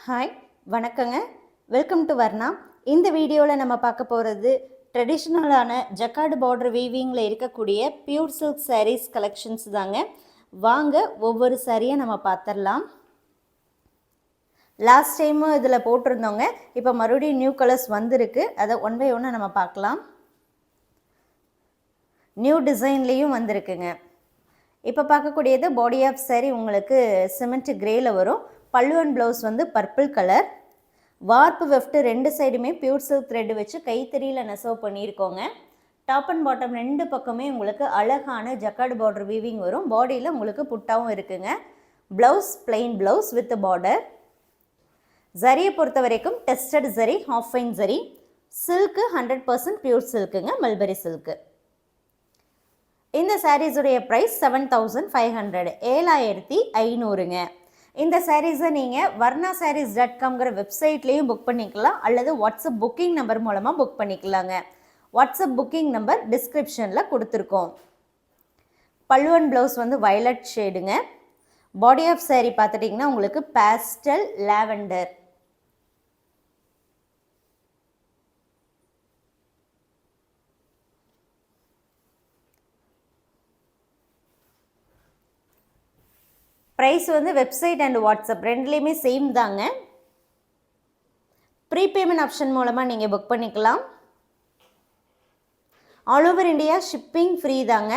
Hi வணக்கங்க. Welcome to Varna. இந்த வீடியோவில் நம்ம பார்க்க போகிறது ட்ரெடிஷ்னலான ஜக்கார்டு பார்டர் வீவிங்கில் இருக்கக்கூடிய பியூர் சில்க் சாரீஸ் கலெக்ஷன்ஸ் தாங்க. வாங்க ஒவ்வொரு சாரியை நம்ம பார்த்துடலாம். லாஸ்ட் டைமும் இதில் போட்டிருந்தோங்க. இப்போ மறுபடியும் நியூ கலர்ஸ் வந்திருக்கு. அதை ஒன் பை ஒன்று நம்ம பார்க்கலாம். நியூ டிசைன்லேயும் வந்திருக்குங்க. இப்போ பார்க்கக்கூடியது பாடி ஆஃப் சாரீ உங்களுக்கு சிமெண்ட் கிரேயில் வரும். பல்லு அண்ட் ப்ளவுஸ் வந்து பர்பிள் கலர். வார்ப்பு வெஃப்ட்டு ரெண்டு சைடுமே பியூர் சில்க் த்ரெட் வச்சு கைத்தறியில் நெசவு பண்ணியிருக்கோங்க. டாப் அண்ட் பாட்டம் ரெண்டு பக்கமே உங்களுக்கு அழகான ஜக்கார்டு பார்டர் வீவிங் வரும். பாடியில் உங்களுக்கு புட்டாவும் இருக்குங்க. Blouse plain blouse with border. ஜரியை பொறுத்த வரைக்கும் tested zari, half fine zari. Silk 100% pure சில்க்குங்க, மல்பரி சில்க்கு. இந்த சாரீஸுடைய ப்ரைஸ் 7500, 7500ங்க. இந்த சாரீஸை நீங்கள் varnasarees.com வெப்சைட்லேயும் புக் பண்ணிக்கலாம், அல்லது வாட்ஸ்அப் புக்கிங் நம்பர் மூலமாக புக் பண்ணிக்கலாங்க. வாட்ஸ்அப் புக்கிங் நம்பர் டிஸ்கிரிப்ஷனில் கொடுத்துருக்கோம். பல்லு அண்ட் ப்ளவுஸ் வந்து வயலட் ஷேடுங்க. பாடி ஆஃப் சாரீ பார்த்துட்டிங்கன்னா உங்களுக்கு பேஸ்டல் லாவெண்டர். ப்ரைஸ் வந்து வெப்சைட் அண்ட் வாட்ஸ்அப் ரெண்டுலேயுமே சேம் தாங்க. ப்ரீபேமெண்ட் ஆப்ஷன் மூலமாக நீங்கள் புக் பண்ணிக்கலாம். All over India shipping free தாங்க.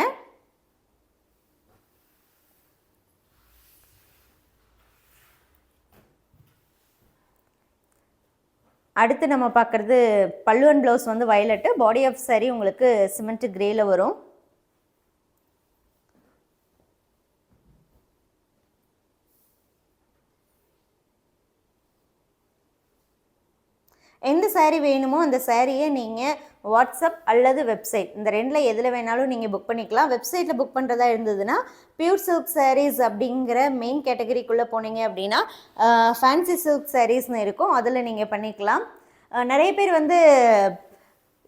அடுத்து நம்ம பார்க்குறது பல்லு அண்ட் ப்ளவுஸ் வந்து வயலட்டு. பாடி ஆஃப் சாரீ உங்களுக்கு சிமெண்ட் கிரேயில் வரும். எந்த சாரீ வேணுமோ அந்த சாரியை நீங்கள் வாட்ஸ்அப் அல்லது வெப்சைட் இந்த ரெண்டில் எதில் வேணாலும் நீங்கள் புக் பண்ணிக்கலாம். வெப்சைட்டில் புக் பண்ணுறதா இருந்ததுன்னா பியூர் சில்க் சாரீஸ் அப்படிங்கிற மெயின் கேட்டகரிக்குள்ளே போனீங்க அப்படின்னா ஃபேன்சி சில்க் சாரீஸ்னு இருக்கும், அதில் நீங்கள் பண்ணிக்கலாம். நிறைய பேர் வந்து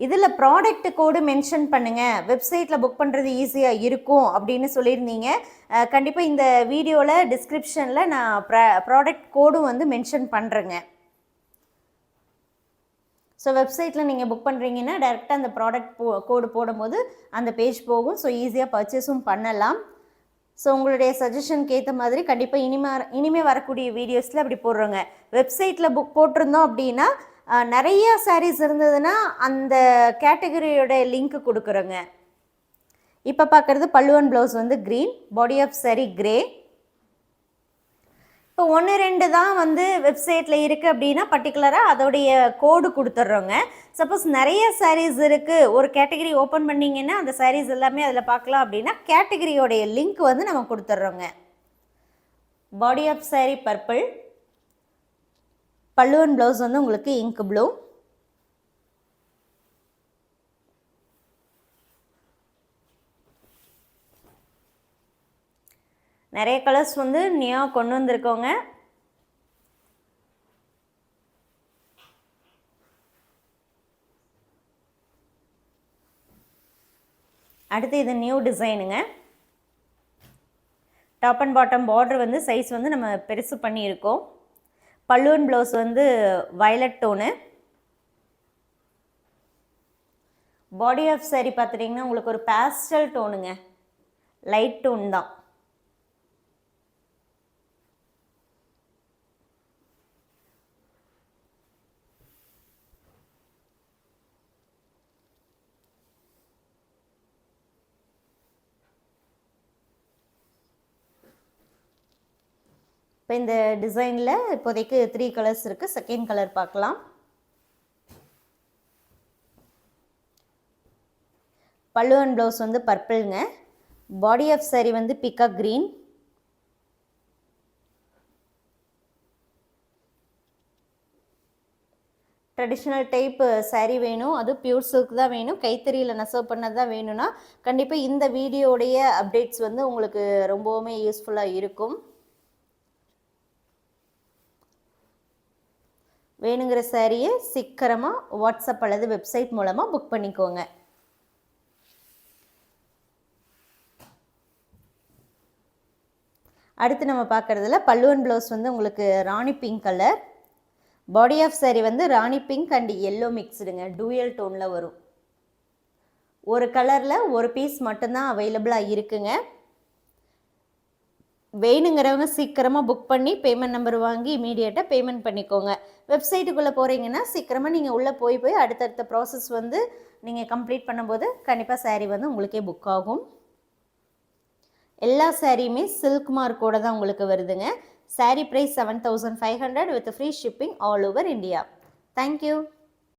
இதில் ப்ராடக்ட் கோடு மென்ஷன் பண்ணுங்கள், வெப்சைட்டில் புக் பண்ணுறது ஈஸியாக இருக்கும் அப்படின்னு சொல்லியிருந்தீங்க. கண்டிப்பாக இந்த வீடியோவில் டிஸ்கிரிப்ஷனில் நான் ப்ராடக்ட் கோடும் வந்து மென்ஷன் பண்ணுறேங்க. ஸோ வெப்சைட்டில் நீங்கள் புக் பண்ணுறீங்கன்னா டேரெக்டாக அந்த ப்ராடக்ட் கோடு போடும்போது அந்த பேஜ் போகும். ஸோ ஈஸியாக பர்ச்சேஸும் பண்ணலாம். ஸோ உங்களுடைய சஜஷனுக்கு ஏற்ற மாதிரி கண்டிப்பாக இனிமேல் வரக்கூடிய வீடியோஸில் அப்படி போடுறோங்க. வெப்சைட்டில் புக் போட்டிருந்தோம் அப்படின்னா நிறையா சாரீஸ் இருந்ததுன்னா அந்த கேட்டகரியோட லிங்க் கொடுக்குறோங்க. இப்போ பார்க்குறது பல்லு அண்ட் ப்ளவுஸ் வந்து green, body of saree grey. இப்போ 1-2 தான் வந்து வெப்சைட்டில் இருக்குது அப்படின்னா பர்டிகுலராக அதோடைய கோடு கொடுத்துட்றோங்க. சப்போஸ் நிறைய சாரீஸ் இருக்குது, ஒரு கேட்டகரி ஓப்பன் பண்ணிங்கன்னா அந்த சாரீஸ் எல்லாமே அதில் பார்க்கலாம் அப்படின்னா கேட்டகரியோடைய லிங்க் வந்து நம்ம கொடுத்துட்றோங்க. Body of sari purple. Pallu and blouse வந்து உங்களுக்கு இங்க் ப்ளூ. நிறைய கலர்ஸ் வந்து நியூவாக கொண்டு வந்திருக்கோங்க. அடுத்து இது நியூ டிசைனுங்க. டாப் அண்ட் பாட்டம் பார்டர் வந்து சைஸ் வந்து நம்ம பெருசு பண்ணியிருக்கோம். பல்லு அண்ட் ப்ளவுஸ் வந்து violet tone. Body of sari பார்த்துட்டிங்கன்னா உங்களுக்கு ஒரு பேஸ்டல் டோனுங்க, லைட் டோன் தான். இப்போ இந்த டிசைனில் இப்போதைக்கு 3 கலர்ஸ் இருக்குது. செகண்ட் கலர் பார்க்கலாம். பல்லு அண்ட் ப்ளவுஸ் வந்து பர்பிள்ங்க. பாடி ஆஃப் சாரீ வந்து peacock green. Traditional type sari வேணும், அது பியூர் சில்க் தான் வேணும், கைத்தறியில் நெசவு பண்ணது தான் வேணும்னா கண்டிப்பாக இந்த வீடியோடைய அப்டேட்ஸ் வந்து உங்களுக்கு ரொம்பவுமே யூஸ்ஃபுல்லாக இருக்கும். வேணுங்கிற சாரியை சீக்கிரமாக வாட்ஸ்அப் அல்லது வெப்சைட் மூலமாக புக் பண்ணிக்கோங்க. அடுத்து நம்ம பார்க்குறதுல பல்லு அண்ட் ப்ளவுஸ் வந்து உங்களுக்கு rani pink colour. Body of saree வந்து ராணி பிங்க் அண்ட் எல்லோ மிக்ஸ்டுங்க, டூயல் டோனில் வரும். ஒரு கலரில் ஒரு பீஸ் மட்டும்தான் அவைலபிளாக இருக்குங்க. வேணுங்கிறவங்க சீக்கிரமாக புக் பண்ணி பேமெண்ட் நம்பர் வாங்கி இமீடியட்டாக பேமெண்ட் பண்ணிக்கோங்க. வெப்சைட்டுக்குள்ளே போகிறீங்கன்னா சீக்கிரமாக நீங்கள் உள்ளே போய் அடுத்தடுத்த ப்ராசஸ் வந்து நீங்கள் கம்ப்ளீட் பண்ணும்போது கண்டிப்பாக saree வந்து உங்களுக்கே புக் ஆகும். எல்லா சாரியுமே சில்க் மார்க்கோட தான் உங்களுக்கு வருதுங்க. saree price 7500 with free shipping all over India. Thank you.